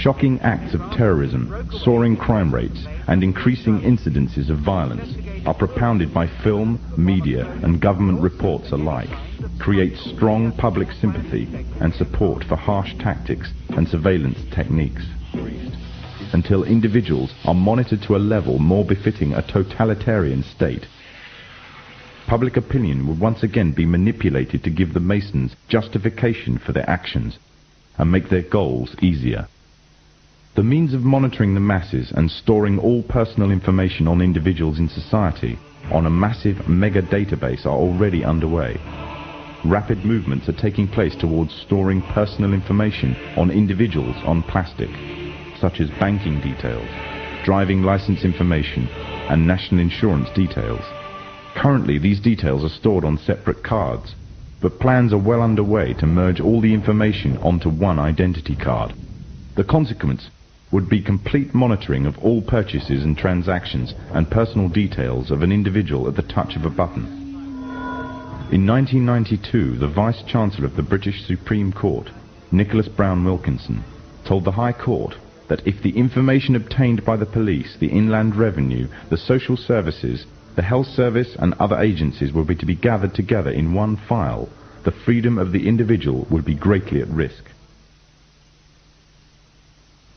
Shocking acts of terrorism, soaring crime rates, and increasing incidences of violence are propounded by film, media, and government reports alike, create strong public sympathy and support for harsh tactics and surveillance techniques, until individuals are monitored to a level more befitting a totalitarian state. Public opinion will once again be manipulated to give the Masons justification for their actions and make their goals easier. The means of monitoring the masses and storing all personal information on individuals in society on a massive mega database are already underway. Rapid movements are taking place towards storing personal information on individuals on plastic, such as banking details, driving license information, and national insurance details. Currently, these details are stored on separate cards, but plans are well underway to merge all the information onto one identity card. The consequence would be complete monitoring of all purchases and transactions and personal details of an individual at the touch of a button. In 1992, the Vice-Chancellor of the British Supreme Court, Nicholas Brown Wilkinson, told the High Court that if the information obtained by the police, the Inland Revenue, the social services, the health service and other agencies were to be gathered together in one file, the freedom of the individual would be greatly at risk.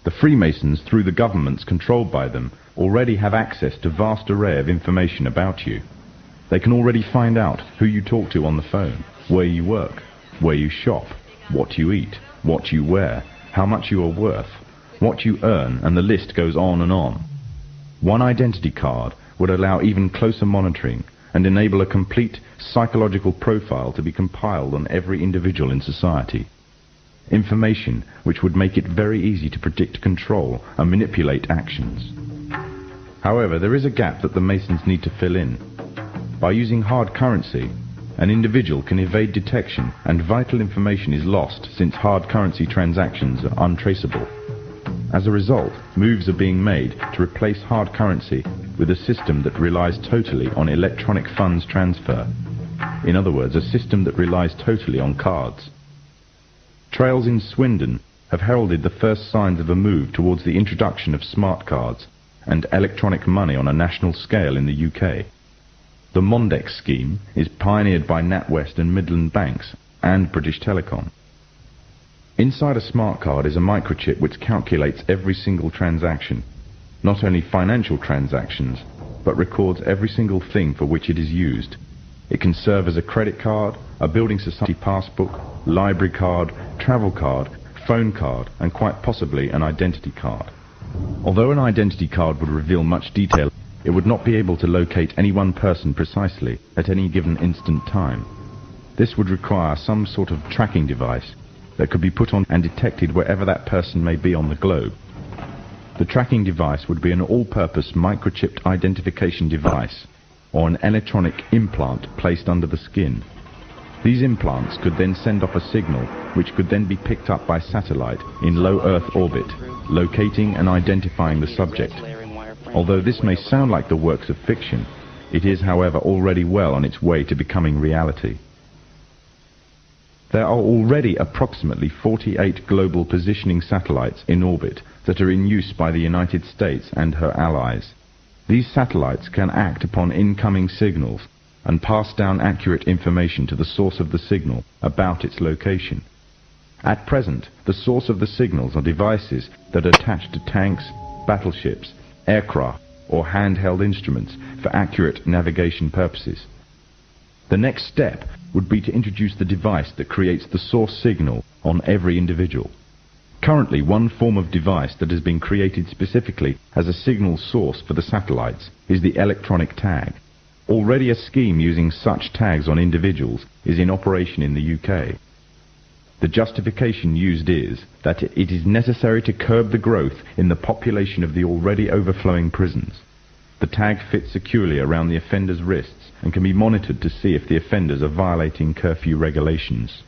The Freemasons, through the governments controlled by them, already have access to a vast array of information about you. They can already find out who you talk to on the phone, where you work, where you shop, what you eat, what you wear, how much you are worth, what you earn, and the list goes on and on. One identity card would allow even closer monitoring and enable a complete psychological profile to be compiled on every individual in society. Information which would make it very easy to predict, control, and manipulate actions. However, there is a gap that the Masons need to fill in. By using hard currency, an individual can evade detection and vital information is lost since hard currency transactions are untraceable. As a result, moves are being made to replace hard currency with a system that relies totally on electronic funds transfer. In other words, a system that relies totally on cards. Trails in Swindon have heralded the first signs of a move towards the introduction of smart cards and electronic money on a national scale in the UK. The Mondex scheme is pioneered by NatWest and Midland Banks and British Telecom. Inside a smart card is a microchip which calculates every single transaction, not only financial transactions, but records every single thing for which it is used. It can serve as a credit card, a building society passbook, library card, travel card, phone card, and quite possibly an identity card. Although an identity card would reveal much detail, it would not be able to locate any one person precisely at any given instant time. This would require some sort of tracking device that could be put on and detected wherever that person may be on the globe. The tracking device would be an all-purpose microchipped identification device or an electronic implant placed under the skin. These implants could then send off a signal which could then be picked up by satellite in low Earth orbit, locating and identifying the subject. Although this may sound like the works of fiction, it is, however, already well on its way to becoming reality. There are already approximately 48 global positioning satellites in orbit that are in use by the United States and her allies. These satellites can act upon incoming signals and pass down accurate information to the source of the signal about its location. At present, the source of the signals are devices that are attached to tanks, battleships, aircraft, or handheld instruments for accurate navigation purposes. The next step would be to introduce the device that creates the source signal on every individual. Currently, one form of device that has been created specifically as a signal source for the satellites is the electronic tag. Already a scheme using such tags on individuals is in operation in the UK. The justification used is that it is necessary to curb the growth in the population of the already overflowing prisons. The tag fits securely around the offender's wrists and can be monitored to see if the offenders are violating curfew regulations.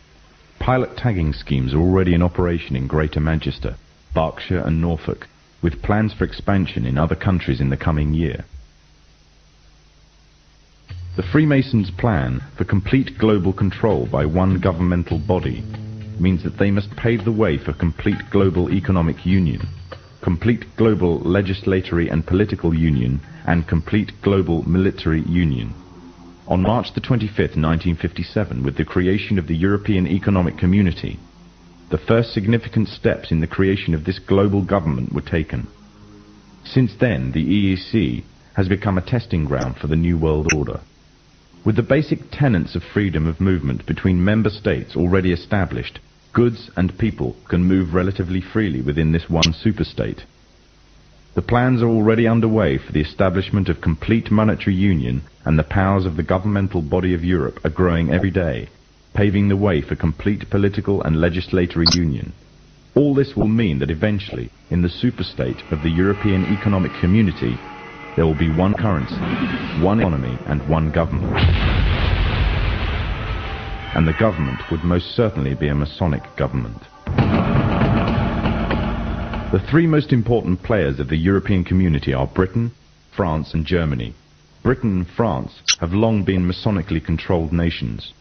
Pilot tagging schemes are already in operation in Greater Manchester, Berkshire and Norfolk, with plans for expansion in other countries in the coming year. The Freemasons' plan for complete global control by one governmental body means that they must pave the way for complete global economic union, complete global legislatory and political union, and complete global military union. On March the 25th, 1957, with the creation of the European Economic Community, the first significant steps in the creation of this global government were taken. Since then, the EEC has become a testing ground for the New World Order. With the basic tenets of freedom of movement between member states already established, goods and people can move relatively freely within this one superstate. The plans are already underway for the establishment of complete monetary union, and the powers of the governmental body of Europe are growing every day, paving the way for complete political and legislatory union. All this will mean that eventually, in the superstate of the European Economic Community, there will be one currency, one economy, and one government. And the government would most certainly be a Masonic government. The three most important players of the European community are Britain, France, and Germany. Britain and France have long been Masonically controlled nations.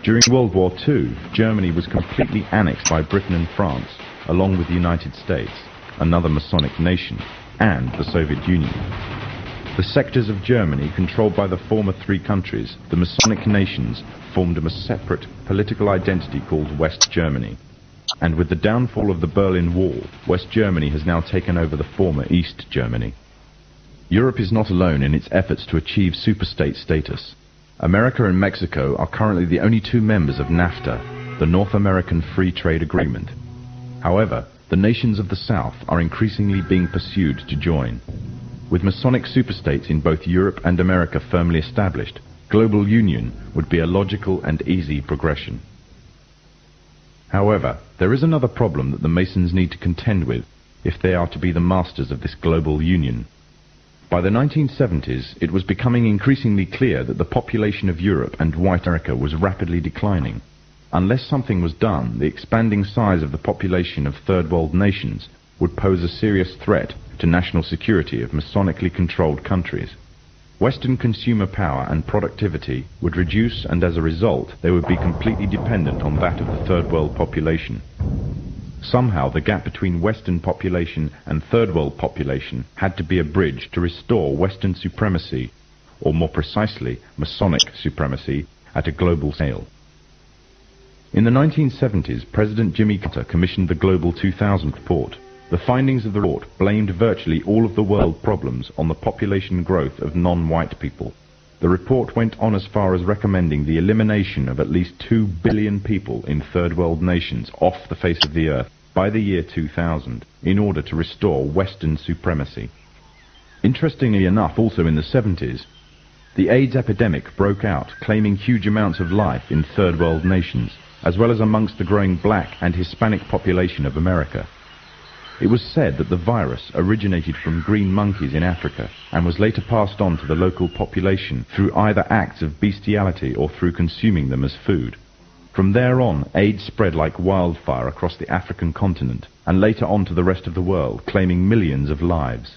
During World War II, Germany was completely annexed by Britain and France, along with the United States, another Masonic nation, and the Soviet Union. The sectors of Germany controlled by the former three countries, the Masonic nations, formed a separate political identity called West Germany. And with the downfall of the Berlin Wall, West Germany has now taken over the former East Germany. Europe is not alone in its efforts to achieve superstate status. America and Mexico are currently the only two members of NAFTA, the North American Free Trade Agreement. However, the nations of the South are increasingly being pursued to join. With Masonic superstates in both Europe and America firmly established, global union would be a logical and easy progression. However, there is another problem that the Masons need to contend with if they are to be the masters of this global union. By the 1970s, it was becoming increasingly clear that the population of Europe and white America was rapidly declining. Unless something was done, the expanding size of the population of third world nations would pose a serious threat to national security of Masonically controlled countries. Western consumer power and productivity would reduce, and as a result, they would be completely dependent on that of the third world population. Somehow the gap between Western population and third world population had to be a bridge to restore Western supremacy, or more precisely, Masonic supremacy, at a global scale. In the 1970s, President Jimmy Carter commissioned the Global 2000 report. The findings of the report blamed virtually all of the world problems on the population growth of non-white people. The report went on as far as recommending the elimination of at least 2 billion people in third world nations off the face of the earth by the year 2000 in order to restore Western supremacy. Interestingly enough, also in the 70s, the AIDS epidemic broke out, claiming huge amounts of life in third world nations, as well as amongst the growing black and Hispanic population of America. It was said that the virus originated from green monkeys in Africa and was later passed on to the local population through either acts of bestiality or through consuming them as food. From there on, AIDS spread like wildfire across the African continent and later on to the rest of the world, claiming millions of lives.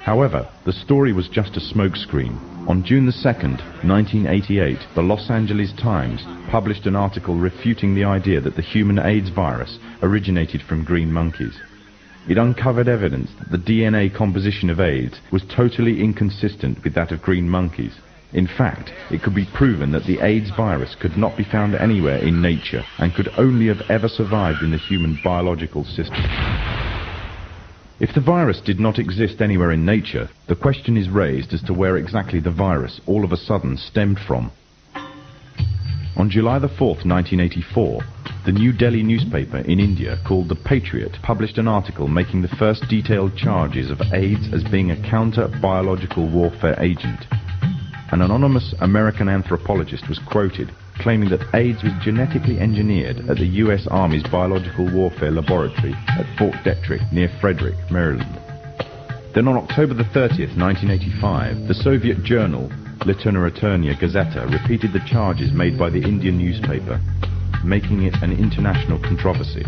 However, the story was just a smokescreen. On June 2nd, 1988, the Los Angeles Times published an article refuting the idea that the human AIDS virus originated from green monkeys. It uncovered evidence that the DNA composition of AIDS was totally inconsistent with that of green monkeys. In fact, it could be proven that the AIDS virus could not be found anywhere in nature and could only have ever survived in the human biological system. If the virus did not exist anywhere in nature, the question is raised as to where exactly the virus all of a sudden stemmed from. On July the 4th, 1984, the New Delhi newspaper in India called The Patriot published an article making the first detailed charges of AIDS as being a counter-biological warfare agent. An anonymous American anthropologist was quoted claiming that AIDS was genetically engineered at the U.S. Army's Biological Warfare Laboratory at Fort Detrick near Frederick, Maryland. Then on October the 30th, 1985, the Soviet journal Literaturnaya Gazeta repeated the charges made by the Indian newspaper, making it an international controversy.